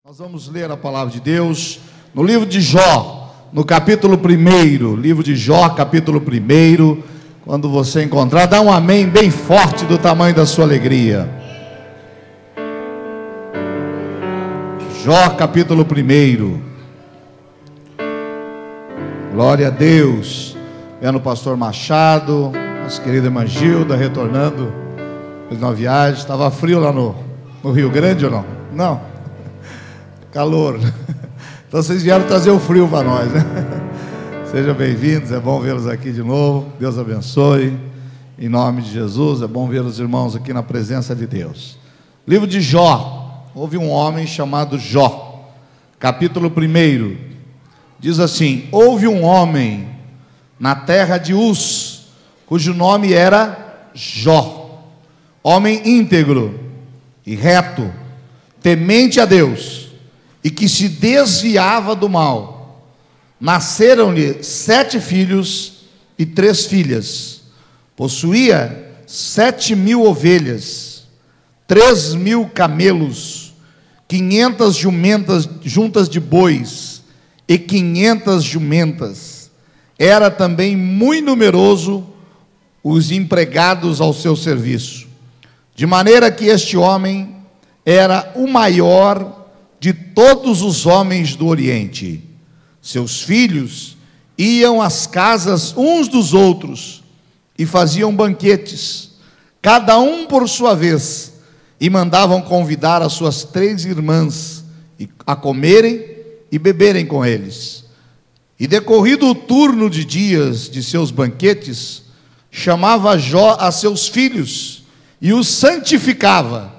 Nós vamos ler a palavra de Deus no livro de Jó, no capítulo 1, livro de Jó, capítulo 1. Quando você encontrar, dá um amém bem forte do tamanho da sua alegria. Jó, capítulo 1. Glória a Deus. Vendo o pastor Machado, nossa querida irmã Gilda, retornando de uma viagem. Estava frio lá no Rio Grande ou não? Não. Calor. Então vocês vieram trazer o frio para nós, né? Sejam bem-vindos, é bom vê-los aqui de novo. Deus abençoe, em nome de Jesus. É bom ver os irmãos aqui na presença de Deus. Livro de Jó. Houve um homem chamado Jó, capítulo 1. Diz assim: houve um homem na terra de Uz, cujo nome era Jó, homem íntegro e reto, temente a Deus, e que se desviava do mal. Nasceram-lhe 7 filhos e 3 filhas. Possuía 7.000 ovelhas, 3.000 camelos, 500 jumentas juntas de bois e 500 jumentas. Era também muito numeroso os empregados ao seu serviço, de maneira que este homem era o maior de todos os homens do Oriente. Seus filhos iam às casas uns dos outros e faziam banquetes, cada um por sua vez, e mandavam convidar as suas 3 irmãs a comerem e beberem com eles. E decorrido o turno de dias de seus banquetes, chamava Jó a seus filhos e os santificava.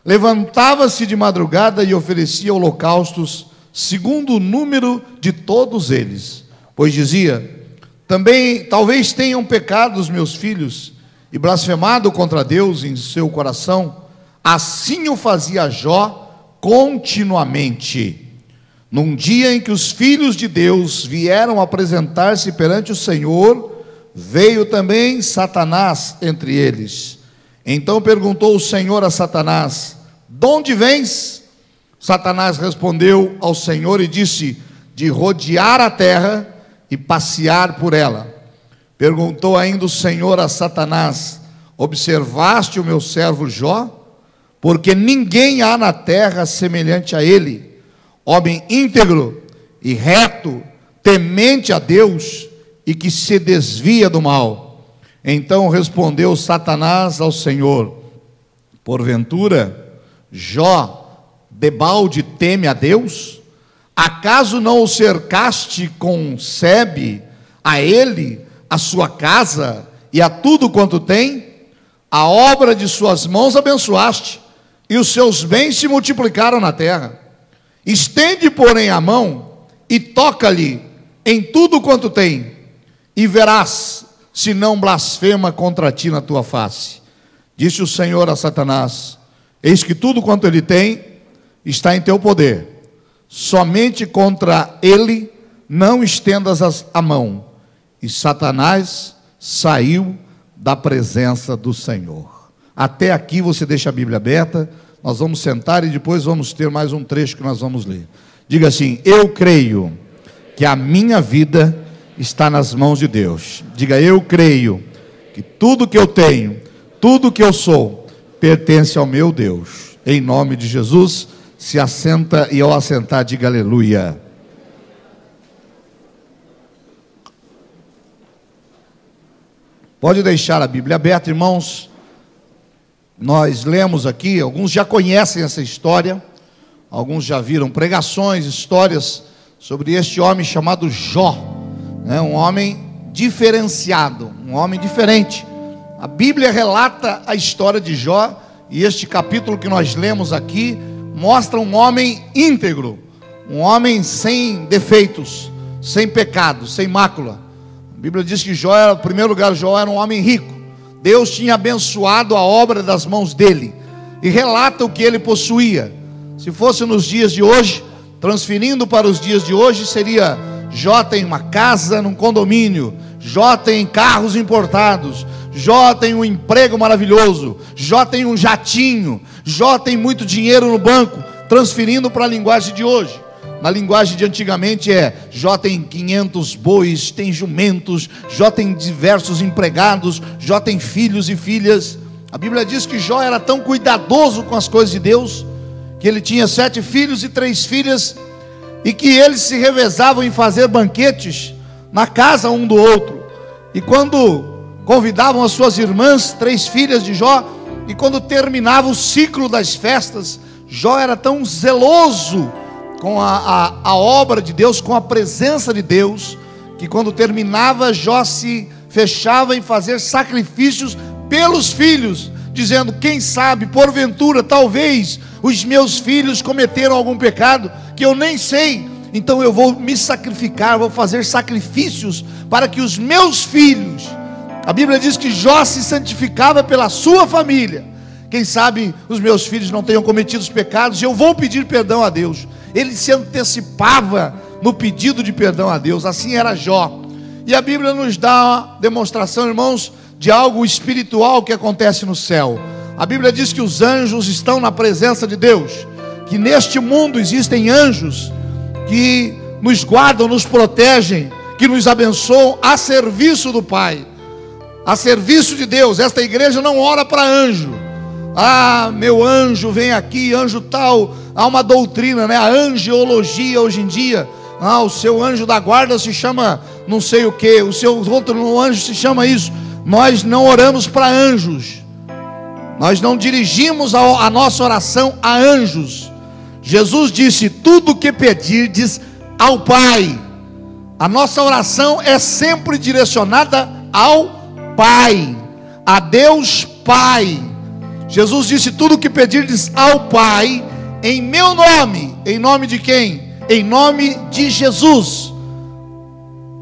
Levantava-se de madrugada e oferecia holocaustos segundo o número de todos eles, pois dizia: também talvez tenham pecado os meus filhos e blasfemado contra Deus em seu coração. Assim o fazia Jó continuamente. Num dia em que os filhos de Deus vieram apresentar-se perante o Senhor, veio também Satanás entre eles. Então perguntou o Senhor a Satanás: de onde vens? Satanás respondeu ao Senhor e disse: de rodear a terra e passear por ela. Perguntou ainda o Senhor a Satanás: observaste o meu servo Jó? Porque ninguém há na terra semelhante a ele, homem íntegro e reto, temente a Deus e que se desvia do mal. Então respondeu Satanás ao Senhor: porventura Jó debalde teme a Deus? Acaso não o cercaste com sebe, a ele, a sua casa e a tudo quanto tem? A obra de suas mãos abençoaste, e os seus bens se multiplicaram na terra. Estende, porém, a mão e toca-lhe em tudo quanto tem, e verás se não blasfema contra ti na tua face. Disse o Senhor a Satanás: eis que tudo quanto ele tem está em teu poder, somente contra ele não estendas a mão. E Satanás saiu da presença do Senhor. Até aqui você deixa a Bíblia aberta. Nós vamos sentar e depois vamos ter mais um trecho que nós vamos ler. Diga assim: eu creio que a minha vida está nas mãos de Deus. Diga: eu creio que tudo que eu tenho, tudo que eu sou, pertence ao meu Deus. Em nome de Jesus, se assenta, e ao assentar diga aleluia. Pode deixar a Bíblia aberta, irmãos. Nós lemos aqui, alguns já conhecem essa história, alguns já viram pregações, histórias sobre este homem chamado Jó. Um homem diferenciado, um homem diferente. A Bíblia relata a história de Jó, e este capítulo que nós lemos aqui mostra um homem íntegro, um homem sem defeitos, sem pecado, sem mácula. A Bíblia diz que Jó era, em primeiro lugar, Jó era um homem rico. Deus tinha abençoado a obra das mãos dele, e relata o que ele possuía. Se fosse nos dias de hoje, transferindo para os dias de hoje, seria: Jó tem uma casa num condomínio, Jó tem carros importados, Jó tem um emprego maravilhoso, Jó tem um jatinho, Jó tem muito dinheiro no banco. transferindo para a linguagem de hoje. Na linguagem de antigamente Jó tem 500 bois, tem jumentos, Jó tem diversos empregados, Jó tem filhos e filhas. A Bíblia diz que Jó era tão cuidadoso com as coisas de Deus, que ele tinha 7 filhos e 3 filhas, e que eles se revezavam em fazer banquetes na casa um do outro. E quando convidavam as suas irmãs, 3 filhas de Jó, e quando terminava o ciclo das festas, Jó era tão zeloso com a obra de Deus, com a presença de Deus, que quando terminava, Jó se fechava em fazer sacrifícios pelos filhos, dizendo: quem sabe, porventura, talvez os meus filhos cometeram algum pecado que eu nem sei, então eu vou me sacrificar, vou fazer sacrifícios para que os meus filhos... A Bíblia diz que Jó se santificava pela sua família. Quem sabe os meus filhos não tenham cometido os pecados e eu vou pedir perdão a Deus. Ele se antecipava no pedido de perdão a Deus. Assim era Jó. E a Bíblia nos dá uma demonstração, irmãos, de algo espiritual que acontece no céu. A Bíblia diz que os anjos estão na presença de Deus, que neste mundo existem anjos que nos guardam, nos protegem, que nos abençoam a serviço do Pai, a serviço de Deus. Esta igreja não ora para anjo. Ah, meu anjo vem aqui, anjo tal. Há uma doutrina, né? A angiologia hoje em dia. Ah, o seu anjo da guarda se chama não sei o que, o seu outro anjo se chama isso. Nós não oramos para anjos. Nós não dirigimos a nossa oração a anjos. Jesus disse: tudo que pedirdes ao Pai. A nossa oração é sempre direcionada ao Pai, a Deus Pai. Jesus disse: tudo que pedirdes ao Pai, em meu nome. Em nome de quem? Em nome de Jesus.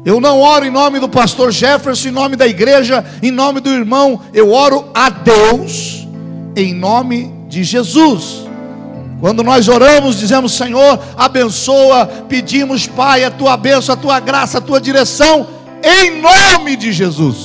Eu não oro em nome do pastor Jefferson, em nome da igreja, em nome do irmão. Eu oro a Deus, em nome de Jesus. Quando nós oramos, dizemos: Senhor, abençoa. Pedimos, Pai, a tua bênção, a tua graça, a tua direção, em nome de Jesus.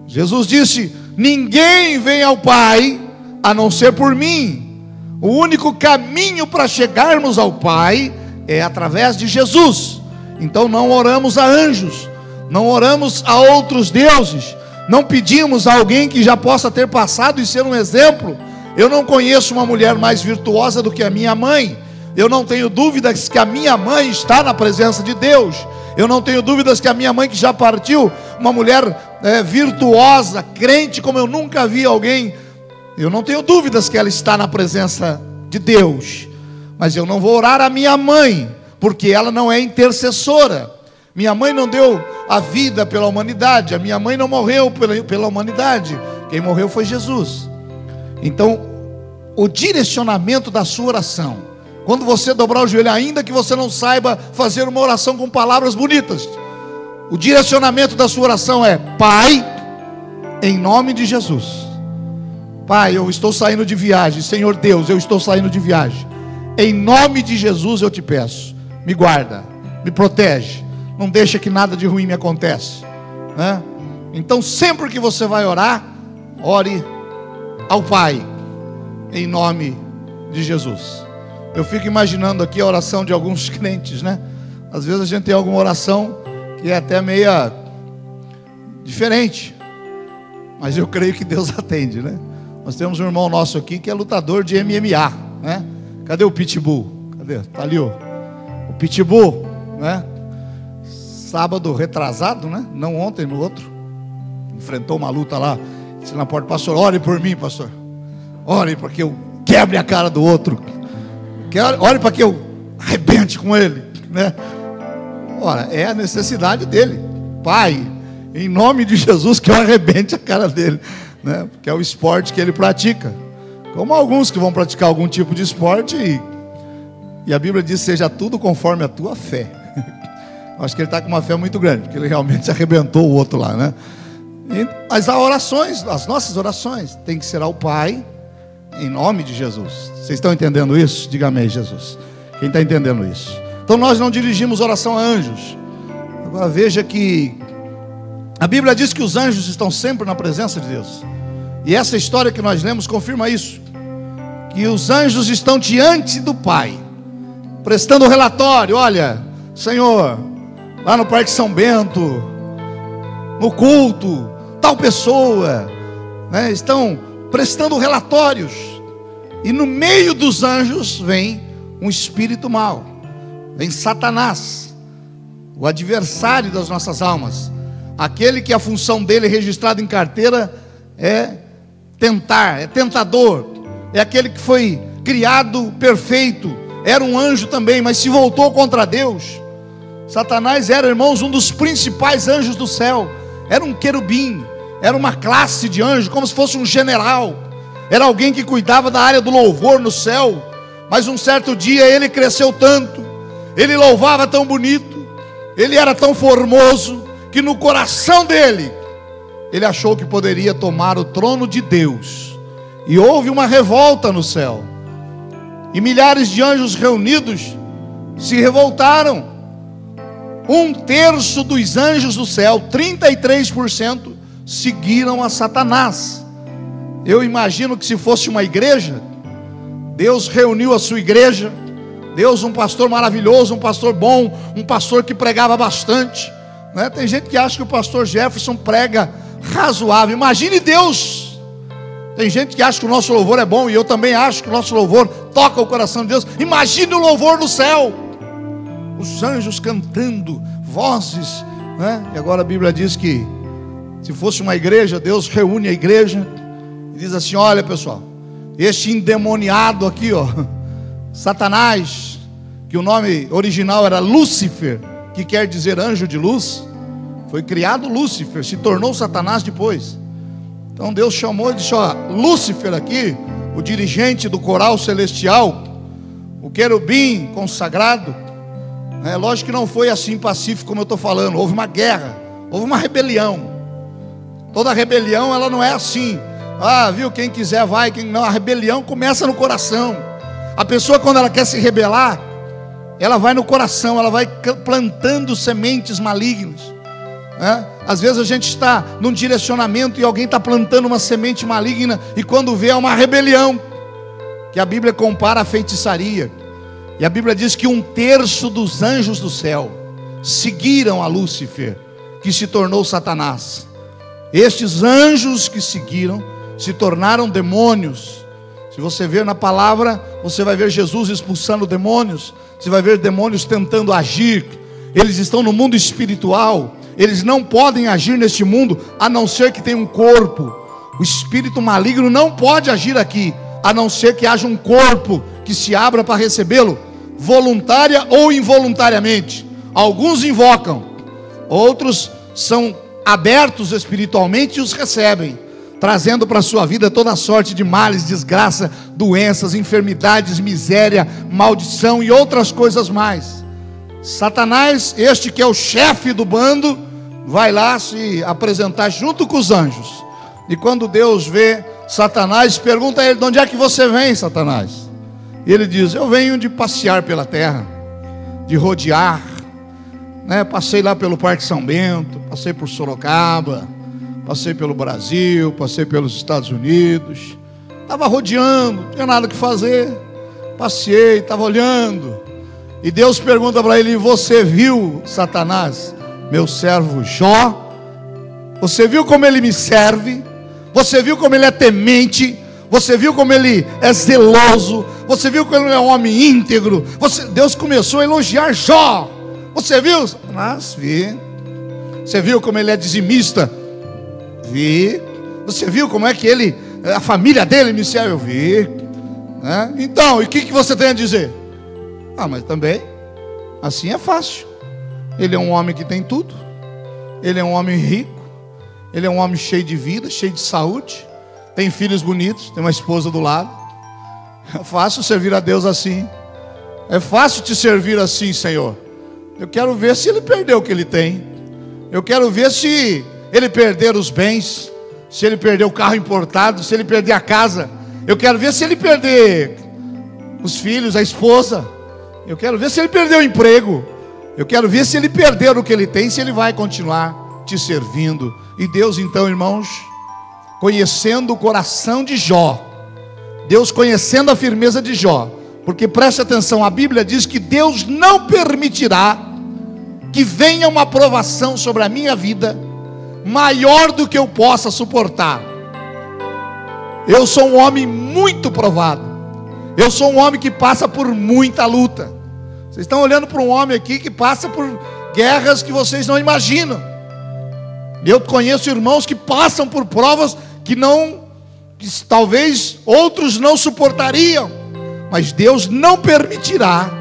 Jesus disse: ninguém vem ao Pai a não ser por mim. O único caminho para chegarmos ao Pai é através de Jesus. Então não oramos a anjos, não oramos a outros deuses, não pedimos a alguém que já possa ter passado e ser um exemplo. Eu não conheço uma mulher mais virtuosa do que a minha mãe. Eu não tenho dúvidas que a minha mãe está na presença de Deus. Eu não tenho dúvidas que a minha mãe, que já partiu, uma mulher virtuosa, crente como eu nunca vi alguém, eu não tenho dúvidas que ela está na presença de Deus. Mas eu não vou orar a minha mãe, porque ela não é intercessora. Minha mãe não deu a vida pela humanidade, a minha mãe não morreu pela humanidade. Quem morreu foi Jesus. Então, o direcionamento da sua oração, quando você dobrar o joelho, ainda que você não saiba fazer uma oração com palavras bonitas, o direcionamento da sua oração é: Pai, em nome de Jesus. Pai, eu estou saindo de viagem. Senhor Deus, eu estou saindo de viagem. Em nome de Jesus eu te peço, me guarda, me protege, não deixa que nada de ruim me aconteça, né? Então sempre que você vai orar, ore ao Pai, em nome de Jesus. Eu fico imaginando aqui a oração de alguns crentes, né? Às vezes a gente tem alguma oração que é até meia diferente, mas eu creio que Deus atende, né? Nós temos um irmão nosso aqui que é lutador de MMA, né? Cadê o Pitbull? Cadê? Tá ali o Pitbull, né? Sábado retrasado, né? Não ontem, no outro, enfrentou uma luta lá, disse na porta: pastor, ore por mim, pastor. Ore para que eu quebre a cara do outro. Ore para que eu arrebente com ele, né? Ora, é a necessidade dele. Pai, em nome de Jesus, que eu arrebente a cara dele, né? Porque é o esporte que ele pratica. Como alguns que vão praticar algum tipo de esporte e a Bíblia diz: seja tudo conforme a tua fé. Acho que ele está com uma fé muito grande, porque ele realmente arrebentou o outro lá, né? Mas as orações, as nossas orações, tem que ser ao Pai, em nome de Jesus. Vocês estão entendendo isso? Diga amém, Jesus. Quem está entendendo isso? Então nós não dirigimos oração a anjos. Agora veja que a Bíblia diz que os anjos estão sempre na presença de Deus. E essa história que nós lemos confirma isso. que os anjos estão diante do Pai, prestando relatório. Olha, Senhor, lá no Parque São Bento, no culto, tal pessoa, né, estão prestando relatórios. E no meio dos anjos vem um espírito mau, vem Satanás, o adversário das nossas almas, aquele que a função dele registrada em carteira é tentar, é tentador, é aquele que foi criado perfeito, era um anjo também, mas se voltou contra Deus. Satanás era, irmãos, um dos principais anjos do céu, era um querubim, era uma classe de anjo, como se fosse um general, era alguém que cuidava da área do louvor no céu. Mas um certo dia ele cresceu tanto, ele louvava tão bonito, ele era tão formoso, que no coração dele, ele achou que poderia tomar o trono de Deus, e houve uma revolta no céu, e milhares de anjos reunidos se revoltaram. 1/3 dos anjos do céu, 33%, seguiram a Satanás. Eu imagino que se fosse uma igreja, Deus reuniu a sua igreja, Deus, um pastor maravilhoso, um pastor bom, um pastor que pregava bastante, né? Tem gente que acha que o pastor Jefferson prega razoável. Imagine Deus. Tem gente que acha que o nosso louvor é bom, e eu também acho que o nosso louvor toca o coração de Deus. Imagine o louvor no céu, os anjos cantando, vozes, né? E agora a Bíblia diz que se fosse uma igreja, Deus reúne a igreja e diz assim: olha pessoal, este endemoniado aqui, ó, Satanás, que o nome original era Lúcifer, que quer dizer anjo de luz, foi criado Lúcifer, se tornou Satanás depois. Então Deus chamou e disse: ó, Lúcifer aqui, o dirigente do coral celestial, o querubim consagrado, né? Lógico que não foi assim pacífico como eu estou falando, houve uma guerra, houve uma rebelião. Toda rebelião ela não é assim, ah, viu, quem quiser vai, quem não. A rebelião começa no coração. A pessoa, quando ela quer se rebelar, ela vai no coração, ela vai plantando sementes malignas, né? Às vezes a gente está num direcionamento e alguém está plantando uma semente maligna, e quando vê é uma rebelião, que a Bíblia compara a feitiçaria. E a Bíblia diz que 1/3 dos anjos do céu seguiram a Lúcifer, que se tornou Satanás. Estes anjos que seguiram se tornaram demônios. Se você ver na palavra, você vai ver Jesus expulsando demônios, você vai ver demônios tentando agir. Eles estão no mundo espiritual, eles não podem agir neste mundo, a não ser que tenha um corpo. O espírito maligno não pode agir aqui, a não ser que haja um corpo que se abra para recebê-lo, voluntária ou involuntariamente. Alguns invocam, outros são abertos espiritualmente e os recebem, trazendo para a sua vida toda sorte de males, desgraça, doenças, enfermidades, miséria, maldição e outras coisas mais. Satanás, este que é o chefe do bando, vai lá se apresentar junto com os anjos. E quando Deus vê Satanás, pergunta a ele: de onde é que você vem, Satanás? E ele diz: eu venho de passear pela terra, de rodear, né? Passei lá pelo Parque São Bento, passei por Sorocaba, passei pelo Brasil, passei pelos Estados Unidos, estava rodeando, não tinha nada que fazer, passei, estava olhando. E Deus pergunta para ele: você viu, Satanás, meu servo Jó? Você viu como ele me serve? Você viu como ele é temente? Você viu como ele é zeloso? Você viu como ele é um homem íntegro? Deus começou a elogiar Jó. Você viu? Satanás, vi. Você viu como ele é dizimista? Vi. Você viu como é que ele, a família dele me serve? Eu vi, né? Então, e o que você tem a dizer? Ah, mas também assim é fácil. Ele é um homem que tem tudo, ele é um homem rico, ele é um homem cheio de vida, cheio de saúde, tem filhos bonitos, tem uma esposa do lado. É fácil servir a Deus assim. É fácil te servir assim, Senhor. Eu quero ver se ele perdeu o que ele tem. Eu quero ver se ele perder os bens, se ele perder o carro importado, se ele perder a casa. Eu quero ver se ele perder os filhos, a esposa. Eu quero ver se ele perdeu o emprego. Eu quero ver se ele perder o que ele tem, se ele vai continuar te servindo. E Deus então, irmãos, conhecendo o coração de Jó, Deus conhecendo a firmeza de Jó, porque preste atenção, a Bíblia diz que Deus não permitirá que venha uma provação sobre a minha vida maior do que eu possa suportar. Eu sou um homem muito provado, eu sou um homem que passa por muita luta. Vocês estão olhando para um homem aqui que passa por guerras que vocês não imaginam. Eu conheço irmãos que passam por provas que talvez outros não suportariam, mas Deus não permitirá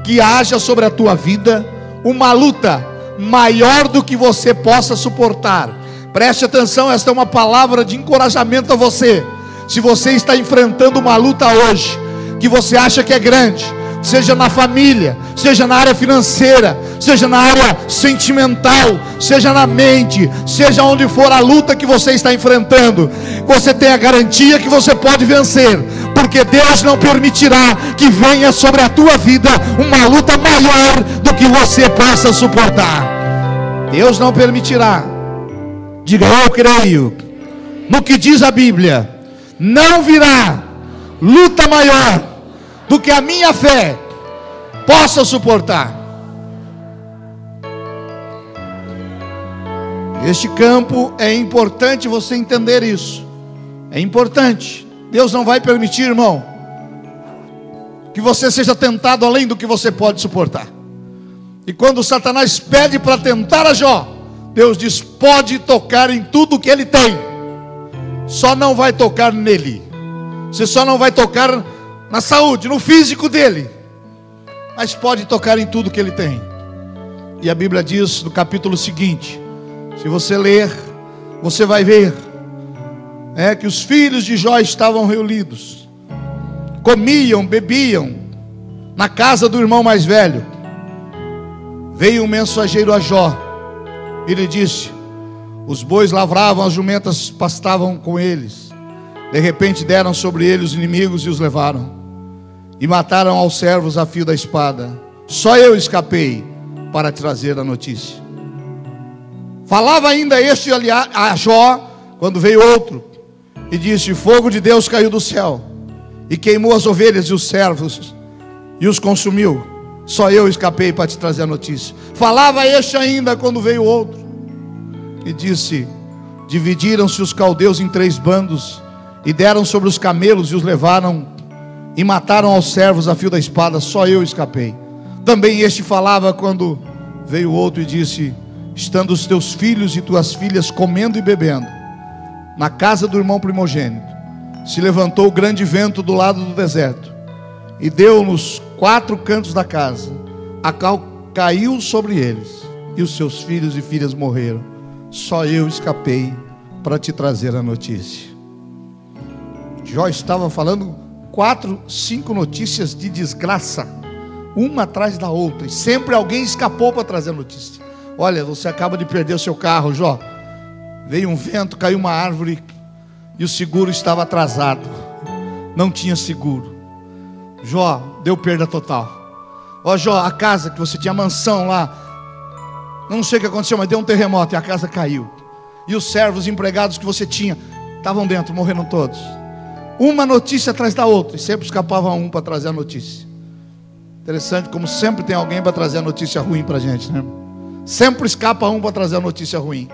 que haja sobre a tua vida uma luta maior do que você possa suportar. Preste atenção, esta é uma palavra de encorajamento a você. Se você está enfrentando uma luta hoje, que você acha que é grande, seja na família, seja na área financeira, seja na área sentimental, seja na mente, seja onde for a luta que você está enfrentando, você tem a garantia que você pode vencer, porque Deus não permitirá que venha sobre a tua vida uma luta maior do que você possa suportar. Deus não permitirá. Diga: eu creio no que diz a Bíblia. Não virá luta maior do que a minha fé possa suportar. Este campo é importante você entender isso. É importante. Deus não vai permitir, irmão, que você seja tentado além do que você pode suportar. E quando Satanás pede para tentar a Jó, Deus diz: pode tocar em tudo que ele tem, só não vai tocar nele. Você só não vai tocar na saúde, no físico dele, mas pode tocar em tudo que ele tem. E a Bíblia diz no capítulo seguinte, se você ler, você vai ver que os filhos de Jó estavam reunidos, comiam, bebiam na casa do irmão mais velho. Veio um mensageiro a Jó e lhe disse: os bois lavravam, as jumentas pastavam com eles. De repente deram sobre eles os inimigos e os levaram, e mataram aos servos a fio da espada. Só eu escapei para trazer a notícia. Falava ainda este a Jó, quando veio outro, e disse: fogo de Deus caiu do céu, e queimou as ovelhas e os servos, e os consumiu. Só eu escapei para te trazer a notícia. Falava este ainda, quando veio outro, e disse: dividiram-se os caldeus em 3 bandos, e deram sobre os camelos e os levaram, e mataram aos servos a fio da espada. Só eu escapei. Também este falava quando veio outro e disse: estando os teus filhos e tuas filhas comendo e bebendo na casa do irmão primogênito, se levantou grande vento do lado do deserto, e deu nos 4 cantos da casa, a qual caiu sobre eles, e os seus filhos e filhas morreram. Só eu escapei para te trazer a notícia. Jó estava falando 4, 5 notícias de desgraça, uma atrás da outra, e sempre alguém escapou para trazer a notícia. Olha, você acaba de perder o seu carro, Jó. Veio um vento, caiu uma árvore, e o seguro estava atrasado, não tinha seguro. Jó, deu perda total. Ó Jó, a casa que você tinha, a mansão lá, não sei o que aconteceu, mas deu um terremoto e a casa caiu. E os servos empregados que você tinha estavam dentro, morreram todos. Uma notícia atrás da outra, e sempre escapava um para trazer a notícia. Interessante como sempre tem alguém para trazer a notícia ruim para a gente, né? Sempre escapa um para trazer a notícia ruim,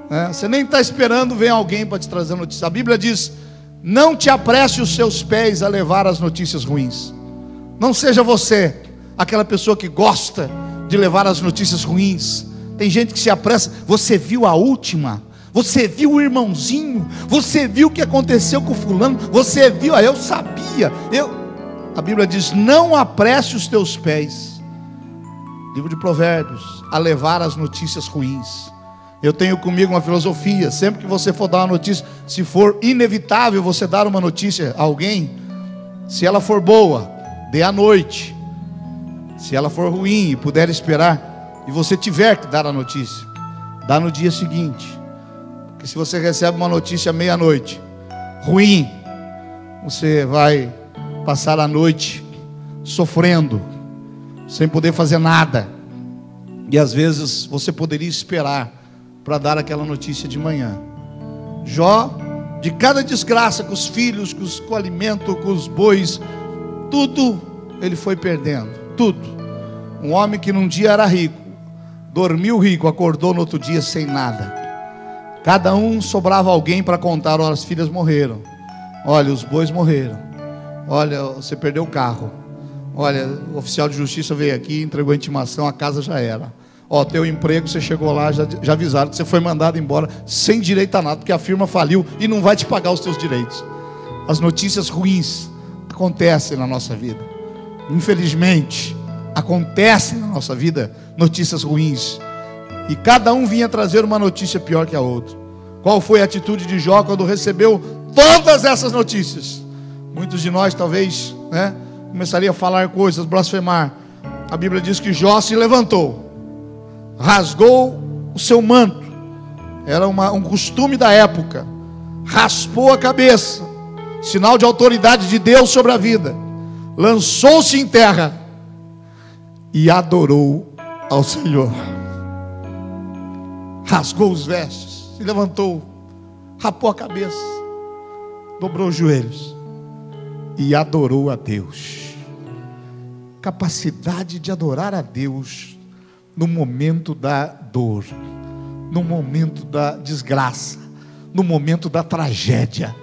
né? Você nem está esperando, vem alguém para te trazer a notícia. A Bíblia diz: não te apresse os seus pés a levar as notícias ruins. Não seja você aquela pessoa que gosta de levar as notícias ruins. Tem gente que se apressa. Você viu a última? Você viu o irmãozinho? Você viu o que aconteceu com o fulano? Você viu? Eu sabia. A Bíblia diz: não apresse os teus pés, livro de Provérbios, a levar as notícias ruins. Eu tenho comigo uma filosofia: sempre que você for dar uma notícia, se for inevitável você dar uma notícia a alguém, se ela for boa, dê à noite. Se ela for ruim e puder esperar, e você tiver que dar a notícia, dá no dia seguinte. Porque se você recebe uma notícia meia-noite ruim, você vai passar a noite sofrendo, sem poder fazer nada. E às vezes você poderia esperar para dar aquela notícia de manhã. Jó de cada desgraça com os filhos, com o alimento, com os bois, tudo ele foi perdendo, tudo. Um homem que num dia era rico, dormiu rico, acordou no outro dia sem nada. Cada um sobrava alguém para contar: olha, as filhas morreram, olha, os bois morreram, olha, você perdeu o carro, olha, o oficial de justiça veio aqui, entregou a intimação, a casa já era. Ó, teu emprego, você chegou lá, já avisaram que você foi mandado embora sem direito a nada, porque a firma faliu e não vai te pagar os teus direitos. As notícias ruins acontecem na nossa vida. Infelizmente, acontecem na nossa vida notícias ruins. E cada um vinha trazer uma notícia pior que a outra. Qual foi a atitude de Jó quando recebeu todas essas notícias? Muitos de nós talvez, começaria a falar coisas, blasfemar. A Bíblia diz que Jó se levantou, rasgou o seu manto, era um costume da época, raspou a cabeça, sinal de autoridade de Deus sobre a vida, lançou-se em terra e adorou ao Senhor. Rasgou os vestes, se levantou, rapou a cabeça, dobrou os joelhos e adorou a Deus. Capacidade de adorar a Deus no momento da dor, no momento da desgraça, no momento da tragédia.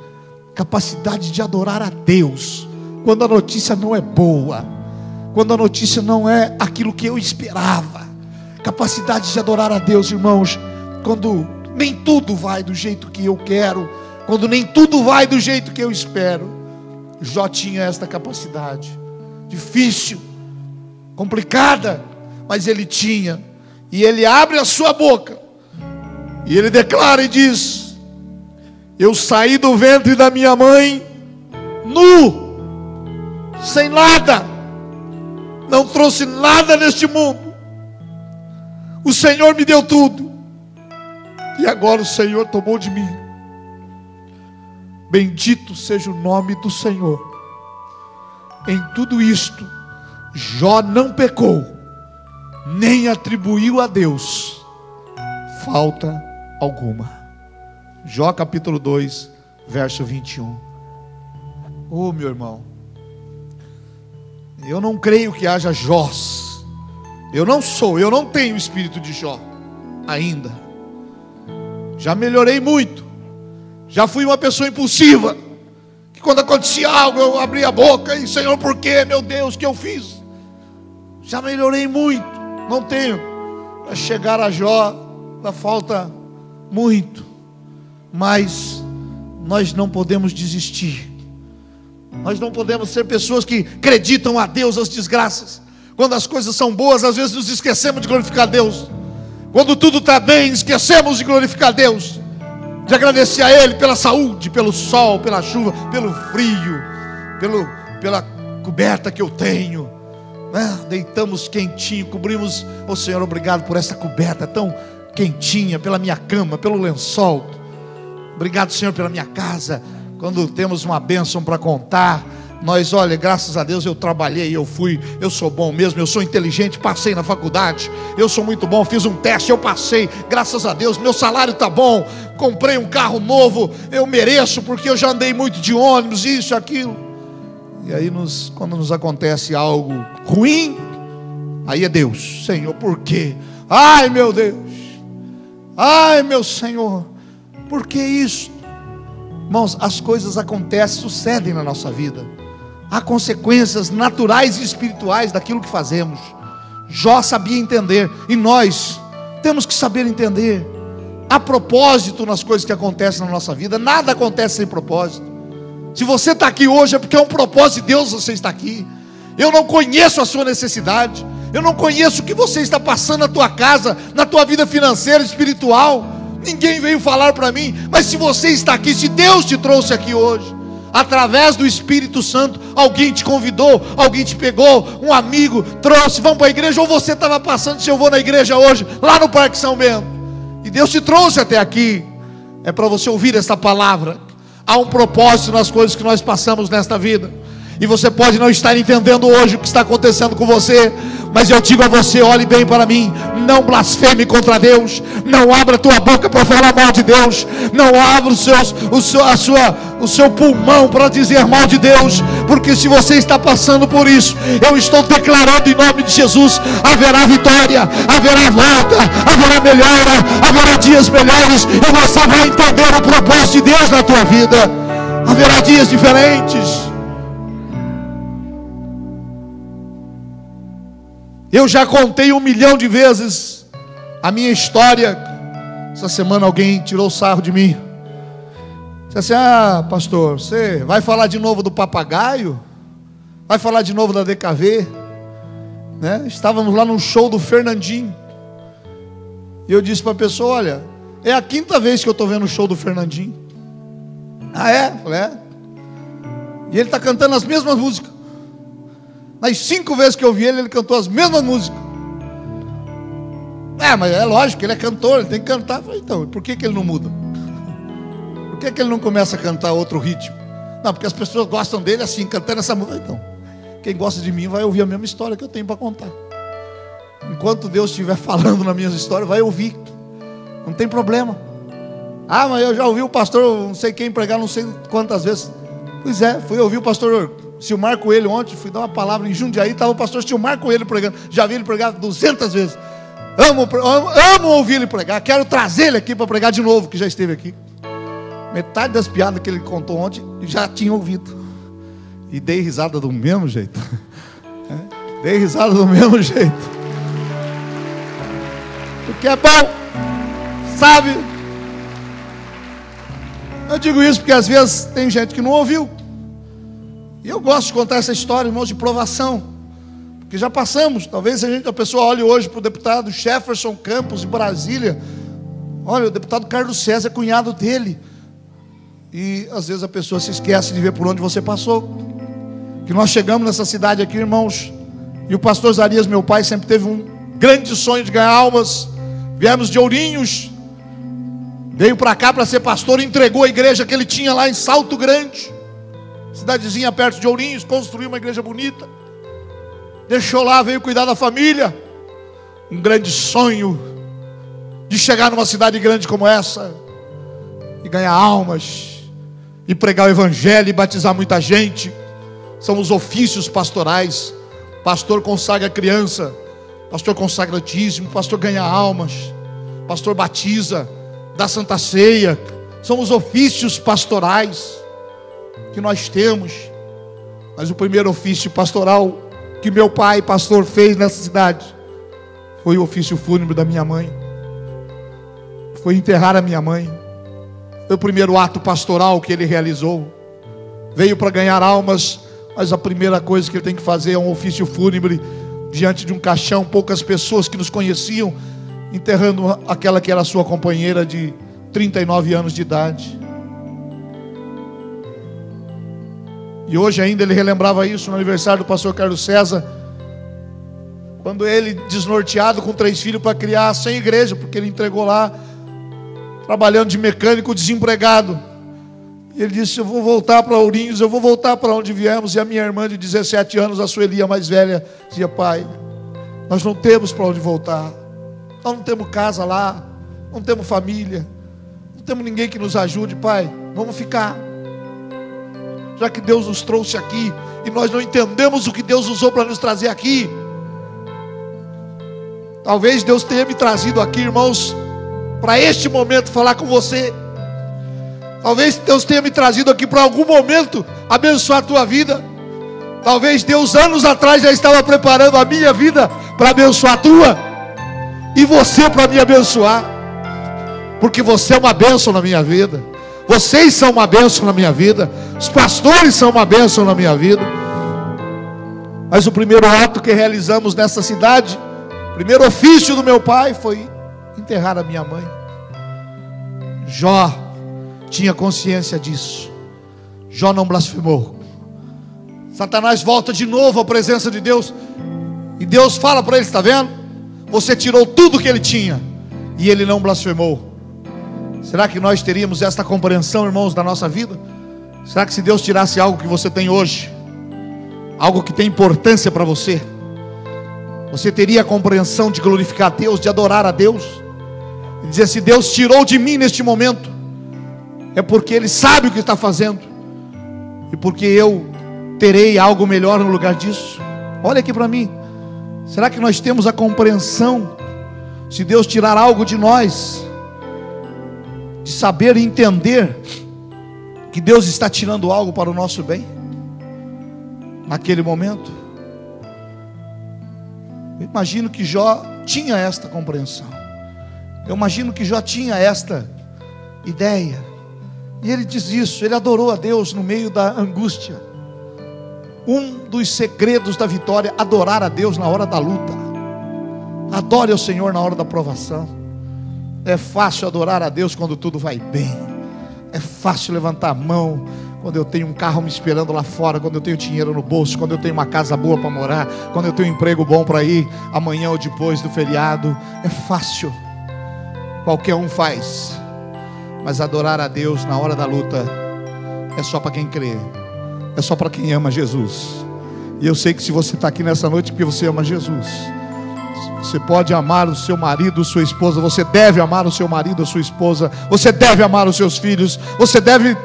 Capacidade de adorar a Deus quando a notícia não é boa, quando a notícia não é aquilo que eu esperava. Capacidade de adorar a Deus, irmãos, quando nem tudo vai do jeito que eu quero, quando nem tudo vai do jeito que eu espero. Jó tinha esta capacidade, difícil, complicada, mas ele tinha. E ele abre a sua boca e ele declara e diz: eu saí do ventre da minha mãe nu, sem nada, não trouxe nada neste mundo. O Senhor me deu tudo, e agora o Senhor tomou de mim. Bendito seja o nome do Senhor. Em tudo isto, Jó não pecou, nem atribuiu a Deus falta alguma. Jó capítulo 2, verso 21. Oh, meu irmão, eu não creio que haja Jós. Eu não tenho o espírito de Jó ainda. Já melhorei muito. Já fui uma pessoa impulsiva, que quando acontecia algo eu abria a boca e: Senhor, por quê? Meu Deus, o que eu fiz? Já melhorei muito. Não tenho. Para chegar a Jó, ainda falta muito. Mas nós não podemos desistir. Nós não podemos ser pessoas que acreditam a Deus as desgraças. Quando as coisas são boas, às vezes nos esquecemos de glorificar a Deus. Quando tudo está bem, esquecemos de glorificar a Deus, de agradecer a Ele pela saúde, pelo sol, pela chuva, pelo frio, pela coberta que eu tenho. Deitamos quentinho, cobrimos. Oh Senhor, obrigado por essa coberta tão quentinha, pela minha cama, pelo lençol. Obrigado, Senhor, pela minha casa. Quando temos uma bênção para contar, nós, olha, graças a Deus eu trabalhei, eu sou bom mesmo, eu sou inteligente, passei na faculdade, eu sou muito bom, fiz um teste, eu passei, graças a Deus, meu salário está bom, comprei um carro novo, eu mereço, porque eu já andei muito de ônibus, isso, aquilo. E aí quando nos acontece algo ruim, aí é Deus: Senhor, por quê? Ai meu Deus, ai meu Senhor, por que isso? Irmãos, as coisas acontecem, sucedem na nossa vida. Há consequências naturais e espirituais daquilo que fazemos. Jó sabia entender, e nós temos que saber entender. Há propósito nas coisas que acontecem na nossa vida. Nada acontece sem propósito. Se você está aqui hoje é porque é um propósito de Deus você está aqui. Eu não conheço a sua necessidade, eu não conheço o que você está passando na tua casa, na tua vida financeira, espiritual. Ninguém veio falar para mim. Mas se você está aqui, se Deus te trouxe aqui hoje, através do Espírito Santo, alguém te convidou, alguém te pegou, um amigo trouxe, vamos para a igreja, ou você estava passando, se eu vou na igreja hoje, lá no Parque São Bento, e Deus te trouxe até aqui, é para você ouvir essa palavra. Há um propósito nas coisas que nós passamos nesta vida. E você pode não estar entendendo hoje o que está acontecendo com você, mas eu digo a você: olhe bem para mim, não blasfeme contra Deus, não abra a tua boca para falar mal de Deus, não abra o seu pulmão para dizer mal de Deus, porque se você está passando por isso, eu estou declarando em nome de Jesus: haverá vitória, haverá volta, haverá melhora, haverá dias melhores, e você vai entender o propósito de Deus na tua vida. Haverá dias diferentes. Eu já contei 1 milhão de vezes a minha história. Essa semana alguém tirou sarro de mim. Disse assim: ah, pastor, você vai falar de novo do papagaio? Vai falar de novo da DKV? Né? Estávamos lá num show do Fernandinho. E eu disse para a pessoa: olha, é a 5ª vez que eu estou vendo o show do Fernandinho. Ah, é? Eu falei: é. E ele está cantando as mesmas músicas. Nas 5 vezes que eu vi ele, ele cantou as mesmas músicas. É, mas é lógico, ele é cantor, ele tem que cantar. Eu falei: então, por que ele não muda? Por que ele não começa a cantar outro ritmo? Não, porque as pessoas gostam dele assim, cantando essa música. Então, quem gosta de mim vai ouvir a mesma história que eu tenho para contar. Enquanto Deus estiver falando nas minhas histórias, vai ouvir. Não tem problema. Ah, mas eu já ouvi o pastor não sei quem pregar não sei quantas vezes. Pois é, fui ouvir o pastor Silmar Coelho ontem, fui dar uma palavra em Jundiaí, estava o pastor Silmar Coelho pregando. Já vi ele pregar 200 vezes. Amo ouvir ele pregar. Quero trazer ele aqui para pregar de novo, que já esteve aqui. Metade das piadas que ele contou ontem já tinha ouvido. E dei risada do mesmo jeito. Dei risada do mesmo jeito. Porque é bom, sabe? Eu digo isso porque às vezes tem gente que não ouviu. E eu gosto de contar essa história, irmãos, de provação. Porque já passamos. Talvez a pessoa olhe hoje para o deputado Jefferson Campos, de Brasília. Olha, o deputado Carlos César é cunhado dele. E às vezes a pessoa se esquece de ver por onde você passou. Que nós chegamos nessa cidade aqui, irmãos, e o pastor Zarias, meu pai, sempre teve um grande sonho de ganhar almas. Viemos de Ourinhos, veio para cá para ser pastor, entregou a igreja que ele tinha lá em Salto Grande, cidadezinha perto de Ourinhos, construiu uma igreja bonita, deixou lá, veio cuidar da família. Um grande sonho de chegar numa cidade grande como essa e ganhar almas, e pregar o evangelho e batizar muita gente. São os ofícios pastorais. Pastor consagra criança, pastor consagra dízimo, pastor ganha almas, pastor batiza, dá santa ceia. São os ofícios pastorais que nós temos. Mas o primeiro ofício pastoral que meu pai, pastor, fez nessa cidade foi o ofício fúnebre da minha mãe. Foi enterrar a minha mãe. Foi o primeiro ato pastoral que ele realizou. Veio para ganhar almas, mas a primeira coisa que ele tem que fazer é um ofício fúnebre diante de um caixão, poucas pessoas que nos conheciam, enterrando aquela que era a sua companheira de 39 anos de idade. E hoje ainda ele relembrava isso no aniversário do pastor Carlos César, quando ele, desnorteado, com 3 filhos para criar, sem igreja, porque ele entregou lá, trabalhando de mecânico, desempregado. E ele disse: eu vou voltar para Ourinhos, eu vou voltar para onde viemos. E a minha irmã de 17 anos, a Sueli, a mais velha, dizia: pai, nós não temos para onde voltar. Nós não temos casa lá, não temos família, não temos ninguém que nos ajude. Pai, vamos ficar. Já que Deus nos trouxe aqui e nós não entendemos o que Deus usou para nos trazer aqui. Talvez Deus tenha me trazido aqui, irmãos, para este momento falar com você. Talvez Deus tenha me trazido aqui para algum momento abençoar a tua vida. Talvez Deus anos atrás já estava preparando a minha vida para abençoar a tua, e você para me abençoar, porque você é uma bênção na minha vida. Vocês são uma bênção na minha vida. Os pastores são uma bênção na minha vida. Mas o primeiro ato que realizamos nessa cidade, o primeiro ofício do meu pai, foi enterrar a minha mãe. Jó tinha consciência disso. Jó não blasfemou. Satanás volta de novo à presença de Deus, e Deus fala para ele: está vendo? Você tirou tudo que ele tinha, e ele não blasfemou. Será que nós teríamos esta compreensão, irmãos, da nossa vida? Será que se Deus tirasse algo que você tem hoje, algo que tem importância para você, você teria a compreensão de glorificar a Deus, de adorar a Deus, e dizer: se Deus tirou de mim neste momento, é porque Ele sabe o que está fazendo, e porque eu terei algo melhor no lugar disso. Olha aqui para mim, será que nós temos a compreensão, se Deus tirar algo de nós, de saber e entender que Deus está tirando algo para o nosso bem, naquele momento? Eu imagino que Jó tinha esta compreensão, eu imagino que Jó tinha esta ideia, e ele diz isso, ele adorou a Deus no meio da angústia. Um dos segredos da vitória, adorar a Deus na hora da luta. Adore ao Senhor na hora da provação. É fácil adorar a Deus quando tudo vai bem, é fácil levantar a mão quando eu tenho um carro me esperando lá fora, quando eu tenho dinheiro no bolso, quando eu tenho uma casa boa para morar, quando eu tenho um emprego bom para ir amanhã ou depois do feriado. É fácil, qualquer um faz. Mas adorar a Deus na hora da luta é só para quem crê, é só para quem ama Jesus. E eu sei que se você está aqui nessa noite porque você ama Jesus, você pode amar o seu marido, sua esposa, você deve amar o seu marido, a sua esposa, você deve amar os seus filhos, você deve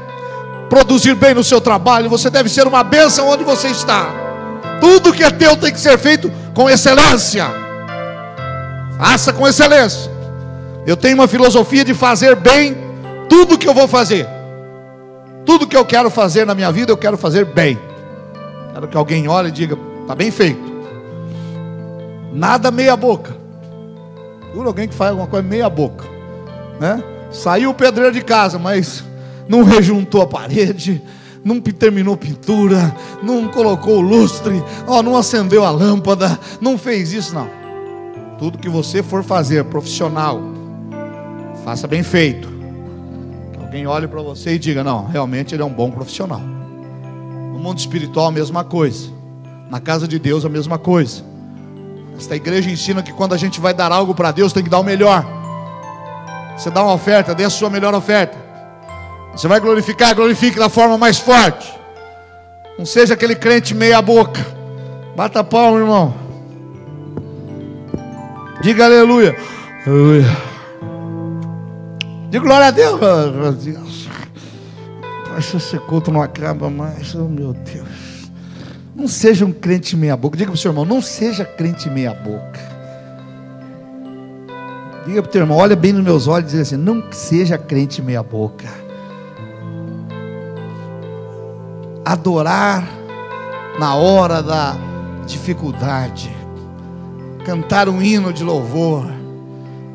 produzir bem no seu trabalho, você deve ser uma bênção onde você está. Tudo que é teu tem que ser feito com excelência. Faça com excelência. Eu tenho uma filosofia de fazer bem tudo que eu vou fazer. Tudo que eu quero fazer na minha vida, eu quero fazer bem. Quero que alguém olhe e diga: está bem feito. Nada meia boca. Por alguém que faz alguma coisa meia boca, né? Saiu o pedreiro de casa, mas não rejuntou a parede, não terminou pintura, não colocou o lustre, não acendeu a lâmpada, não fez isso, não. Tudo que você for fazer profissional, faça bem feito. Que alguém olhe para você e diga: não, realmente ele é um bom profissional. No mundo espiritual a mesma coisa, na casa de Deus a mesma coisa. Esta igreja ensina que quando a gente vai dar algo para Deus, tem que dar o melhor. Você dá uma oferta, dê a sua melhor oferta. Você vai glorificar, glorifique da forma mais forte. Não seja aquele crente meia boca. Bata a palma, irmão. Diga aleluia. Aleluia. Diga glória a Deus. Glória a Deus. Poxa, esse culto não acaba mais. Oh, meu Deus. Não seja um crente meia boca. Diga para o seu irmão: não seja crente meia boca. Diga para o teu irmão, olha bem nos meus olhos e diz assim: não seja crente meia boca. Adorar na hora da dificuldade, cantar um hino de louvor,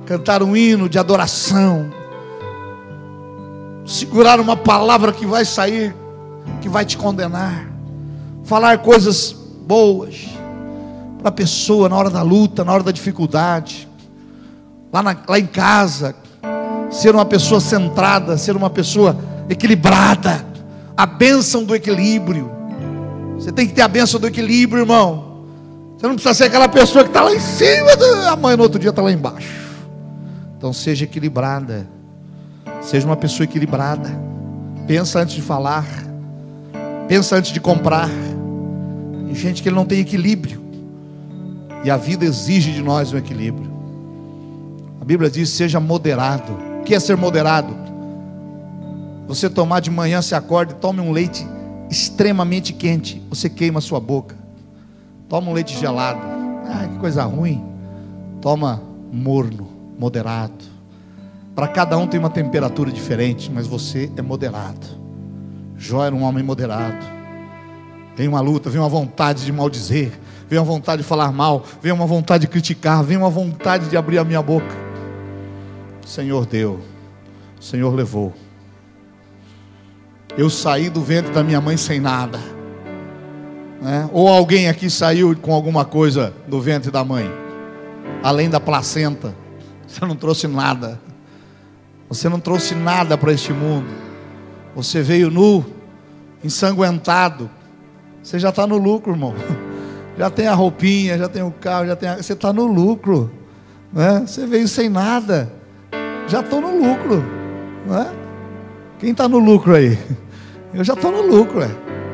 cantar um hino de adoração, segurar uma palavra que vai sair, que vai te condenar, falar coisas boas para a pessoa na hora da luta, na hora da dificuldade, lá em casa, ser uma pessoa centrada, ser uma pessoa equilibrada, a bênção do equilíbrio. Você tem que ter a bênção do equilíbrio, irmão. Você não precisa ser aquela pessoa que está lá em cima, amanhã no outro dia está lá embaixo. Então seja equilibrada, seja uma pessoa equilibrada. Pensa antes de falar, pensa antes de comprar. Tem gente que não tem equilíbrio, e a vida exige de nós um equilíbrio. A Bíblia diz: seja moderado. O que é ser moderado? Você tomar de manhã, se acorda e tome um leite extremamente quente, você queima a sua boca. Toma um leite gelado, que coisa ruim. Toma morno, moderado. Para cada um tem uma temperatura diferente, mas você é moderado. Jó era um homem moderado. Vem uma luta, vem uma vontade de maldizer, vem uma vontade de falar mal, vem uma vontade de criticar, vem uma vontade de abrir a minha boca. O Senhor deu, o Senhor levou. Eu saí do ventre da minha mãe sem nada, né? Ou alguém aqui saiu com alguma coisa do ventre da mãe, além da placenta? Você não trouxe nada. Você não trouxe nada para este mundo. Você veio nu, ensanguentado. Você já está no lucro, irmão. Já tem a roupinha, já tem o carro, você está no lucro, né? Você veio sem nada, já estou no lucro, né? Quem está no lucro aí? Eu já estou no lucro,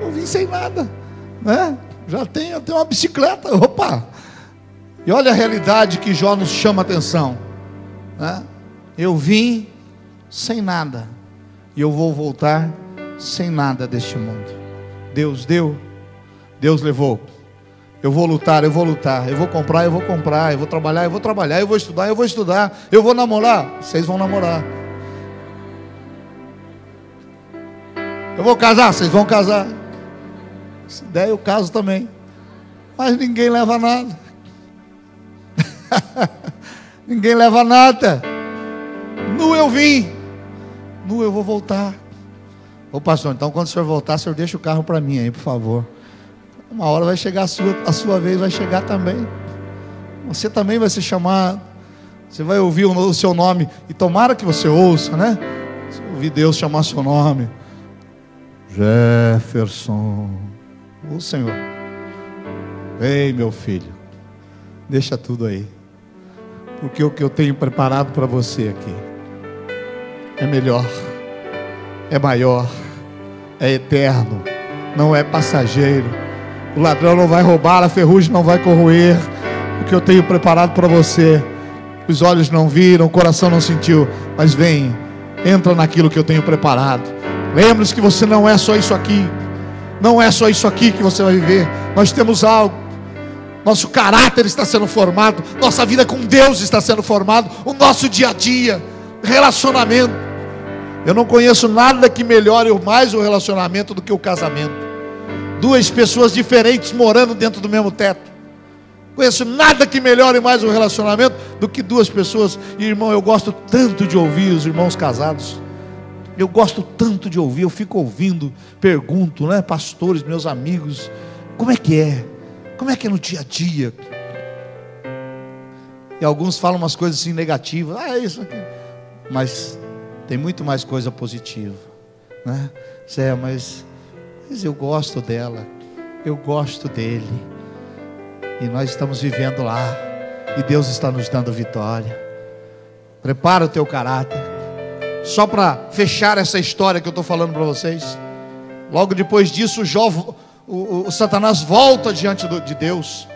eu vim sem nada, né? já tenho até uma bicicleta, opa. E olha a realidade que Jó nos chama a atenção, né? Eu vim sem nada, e eu vou voltar sem nada deste mundo. Deus deu, Deus levou. Eu vou lutar, eu vou lutar. Eu vou comprar, eu vou comprar. Eu vou trabalhar, eu vou trabalhar. Eu vou estudar, eu vou estudar. Eu vou namorar, vocês vão namorar. Eu vou casar, vocês vão casar. Se der, eu caso também. Mas ninguém leva nada. Ninguém leva nada. Nu eu vim, nu eu vou voltar. Ô pastor, então quando o senhor voltar, o senhor deixa o carro para mim aí, por favor. Uma hora vai chegar a sua vez, vai chegar também. Você também vai ser chamado. Você vai ouvir o seu nome. E tomara que você ouça, né? Você ouvir Deus chamar seu nome. Jefferson. Ô Senhor. Ei, meu filho. Deixa tudo aí. Porque o que eu tenho preparado para você aqui é melhor, é maior, é eterno, não é passageiro. O ladrão não vai roubar, a ferrugem não vai corroer. O que eu tenho preparado para você, os olhos não viram, o coração não sentiu, mas vem, entra naquilo que eu tenho preparado. Lembre-se que você não é só isso aqui. Não é só isso aqui que você vai viver. Nós temos algo. Nosso caráter está sendo formado. Nossa vida com Deus está sendo formado. O nosso dia a dia, relacionamento. Eu não conheço nada que melhore mais o relacionamento do que o casamento. Duas pessoas diferentes morando dentro do mesmo teto. Conheço nada que melhore mais o relacionamento do que duas pessoas. E irmão, eu gosto tanto de ouvir os irmãos casados. Eu gosto tanto de ouvir, eu fico ouvindo, pergunto, né, pastores, meus amigos, como é que é? Como é que é no dia a dia? E alguns falam umas coisas assim negativas, é isso aqui. Mas tem muito mais coisa positiva, né? Mas eu gosto dela, eu gosto dele. E nós estamos vivendo lá, e Deus está nos dando vitória. Prepara o teu caráter. Só para fechar essa história que eu estou falando para vocês. Logo depois disso, o Satanás volta diante de Deus.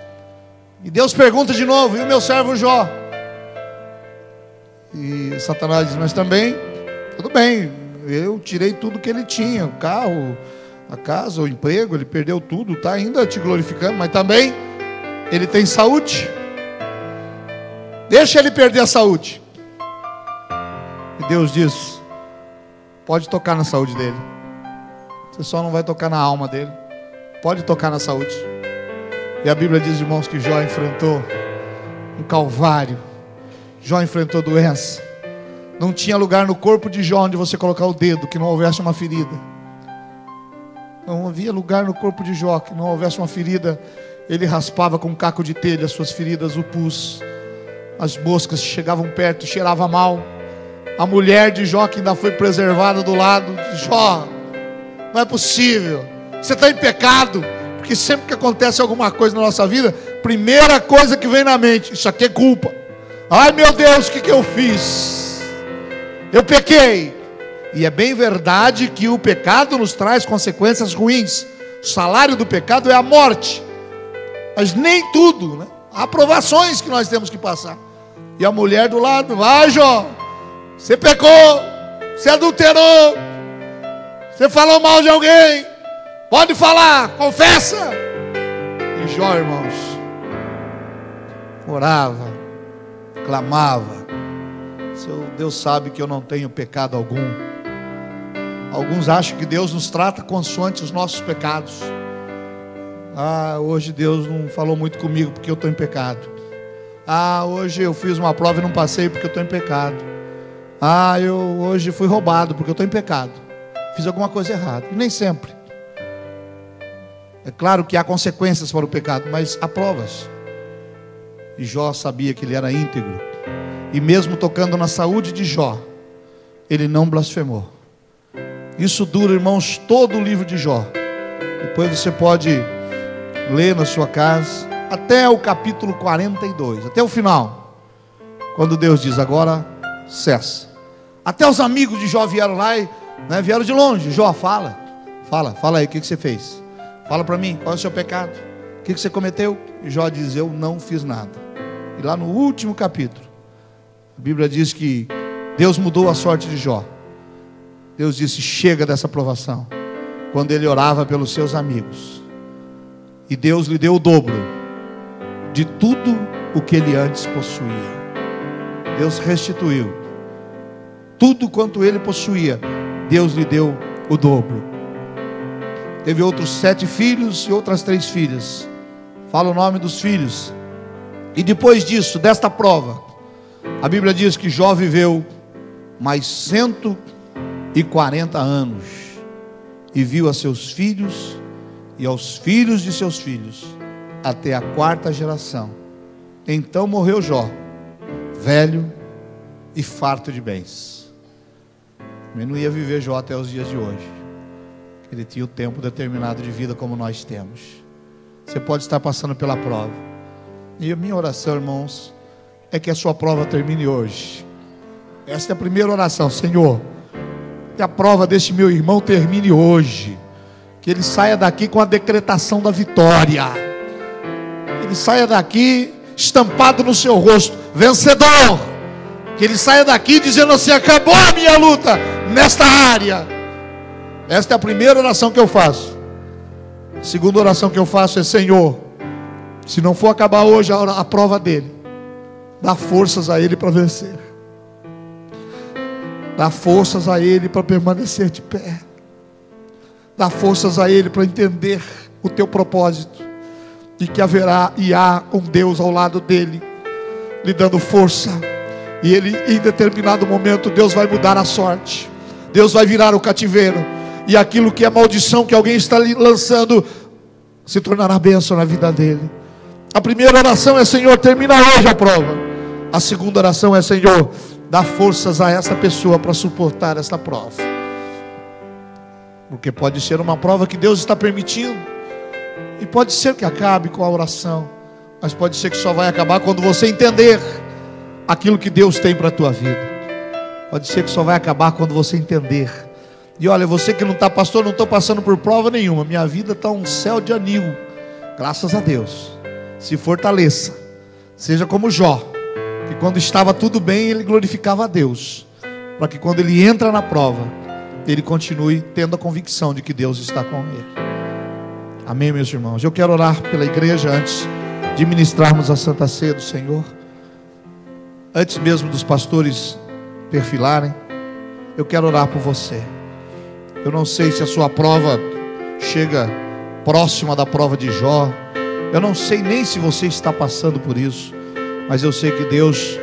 E Deus pergunta de novo: e o meu servo Jó? E Satanás diz: mas também, tudo bem, eu tirei tudo que ele tinha, o carro, a casa, o emprego, ele perdeu tudo, está ainda te glorificando, mas também ele tem saúde. Deixa ele perder a saúde. E Deus diz: pode tocar na saúde dele. Você só não vai tocar na alma dele. Pode tocar na saúde. E a Bíblia diz, irmãos, que Jó enfrentou um calvário. Jó enfrentou doença. Não tinha lugar no corpo de Jó onde você colocar o dedo que não houvesse uma ferida. Não havia lugar no corpo de Jó que não houvesse uma ferida. Ele raspava com um caco de telha as suas feridas, o pus. As moscas chegavam perto, cheirava mal. A mulher de Jó que ainda foi preservada do lado de Jó: não é possível, você está em pecado. Porque sempre que acontece alguma coisa na nossa vida, primeira coisa que vem na mente: isso aqui é culpa. Ai meu Deus, o que eu fiz? Eu pequei. E é bem verdade que o pecado nos traz consequências ruins. O salário do pecado é a morte. Mas nem tudo, né? Há provações que nós temos que passar. E a mulher do lado: vai Jó, você pecou, você adulterou, você falou mal de alguém, pode falar, confessa. E Jó, irmãos, orava, clamava: Deus sabe que eu não tenho pecado algum. Alguns acham que Deus nos trata consoante os nossos pecados. Hoje Deus não falou muito comigo porque eu estou em pecado. Hoje eu fiz uma prova e não passei porque eu estou em pecado. Eu hoje fui roubado porque eu estou em pecado. Fiz alguma coisa errada. E nem sempre. É claro que há consequências para o pecado, mas há provas. E Jó sabia que ele era íntegro. E mesmo tocando na saúde de Jó, ele não blasfemou. Isso dura, irmãos, todo o livro de Jó. Depois você pode ler na sua casa, até o capítulo 42, até o final, quando Deus diz: agora cessa. Até os amigos de Jó vieram lá e vieram de longe. Jó, fala aí, o que você fez? Fala para mim, qual é o seu pecado? que você cometeu? E Jó diz: eu não fiz nada. E lá no último capítulo, a Bíblia diz que Deus mudou a sorte de Jó. Deus disse: chega dessa provação. Quando ele orava pelos seus amigos, e Deus lhe deu o dobro de tudo o que ele antes possuía. Deus restituiu tudo quanto ele possuía. Deus lhe deu o dobro. Teve outros 7 filhos e outras 3 filhas. Fala o nome dos filhos. E depois disso, desta prova, a Bíblia diz que Jó viveu mais 140 anos, e viu a seus filhos e aos filhos de seus filhos, até a 4ª geração. Então morreu Jó, velho e farto de bens. Mas não ia viver Jó até os dias de hoje. Ele tinha o tempo determinado de vida como nós temos. Você pode estar passando pela prova, e a minha oração, irmãos, é que a sua prova termine hoje. Esta é a primeira oração: Senhor, que a prova deste meu irmão termine hoje, que ele saia daqui com a decretação da vitória, que ele saia daqui estampado no seu rosto, vencedor, que ele saia daqui dizendo assim: acabou a minha luta nesta área. Esta é a primeira oração que eu faço. A segunda oração que eu faço é: Senhor, se não for acabar hoje a prova dele, dá forças a ele para vencer. Dá forças a ele para permanecer de pé. Dá forças a ele para entender o teu propósito, e que haverá e há um Deus ao lado dele, lhe dando força. E ele, em determinado momento, Deus vai mudar a sorte. Deus vai virar o cativeiro, e aquilo que é maldição que alguém está lançando se tornará bênção na vida dele. A primeira oração é: Senhor, termina hoje a prova. A segunda oração é: Senhor, dá forças a essa pessoa para suportar esta prova. Porque pode ser uma prova que Deus está permitindo, e pode ser que acabe com a oração, mas pode ser que só vai acabar quando você entender aquilo que Deus tem para a tua vida. Pode ser que só vai acabar quando você entender. E olha, você que não está, pastor, não estou passando por prova nenhuma, minha vida está um céu de anil. Graças a Deus. Se fortaleça, seja como Jó, que quando estava tudo bem, ele glorificava a Deus, para que quando ele entra na prova, ele continue tendo a convicção de que Deus está com ele. Amém, meus irmãos? Eu quero orar pela igreja antes de ministrarmos a Santa Ceia do Senhor. Antes mesmo dos pastores perfilarem, eu quero orar por você. Eu não sei se a sua prova chega próxima da prova de Jó. Eu não sei nem se você está passando por isso, mas eu sei que Deus,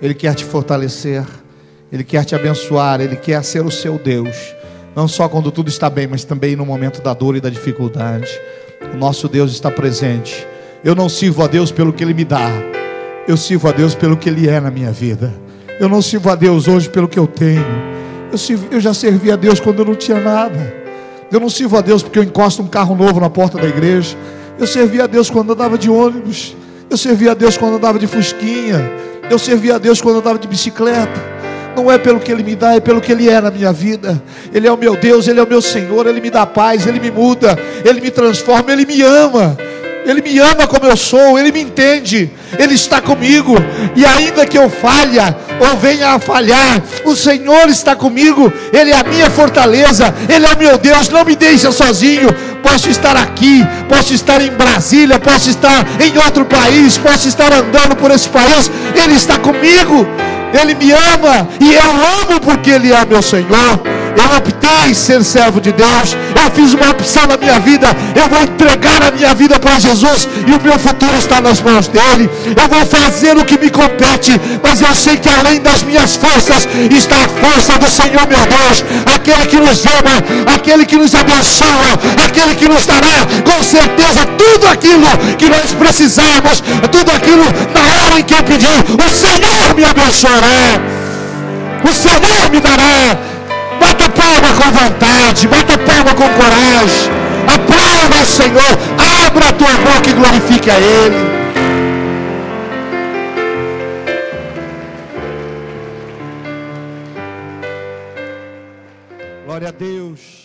Ele quer te fortalecer, Ele quer te abençoar, Ele quer ser o seu Deus, não só quando tudo está bem, mas também no momento da dor e da dificuldade. O nosso Deus está presente. Eu não sirvo a Deus pelo que Ele me dá, eu sirvo a Deus pelo que Ele é na minha vida. Eu não sirvo a Deus hoje pelo que eu tenho. Eu já servi a Deus quando eu não tinha nada. Eu não sirvo a Deus porque eu encosto um carro novo na porta da igreja. Eu servi a Deus quando eu andava de ônibus. Eu servi a Deus quando eu andava de fusquinha. Eu servi a Deus quando eu andava de bicicleta. Não é pelo que Ele me dá, é pelo que Ele é na minha vida. Ele é o meu Deus, Ele é o meu Senhor. Ele me dá paz, Ele me muda, Ele me transforma, Ele me ama. Ele me ama como eu sou, Ele me entende, Ele está comigo. E ainda que eu falha ou venha a falhar, o Senhor está comigo. Ele é a minha fortaleza, Ele é o meu Deus. Não me deixa sozinho. Posso estar aqui, posso estar em Brasília, posso estar em outro país, posso estar andando por esse país, Ele está comigo. Ele me ama, e eu amo porque Ele é meu Senhor. Eu optei em ser servo de Deus. Eu fiz uma opção na minha vida. Eu vou entregar a minha vida para Jesus, e o meu futuro está nas mãos dEle. Eu vou fazer o que me compete, mas eu sei que além das minhas forças está a força do Senhor meu Deus, aquele que nos ama, aquele que nos abençoa, aquele que nos dará com certeza tudo aquilo que nós precisamos, tudo aquilo na hora em que eu pedir. O Senhor me abençoará, o Senhor me dará. Bata palma com vontade, bata palma com coragem, aplauda ao Senhor, abra a tua boca e glorifique a Ele. Glória a Deus.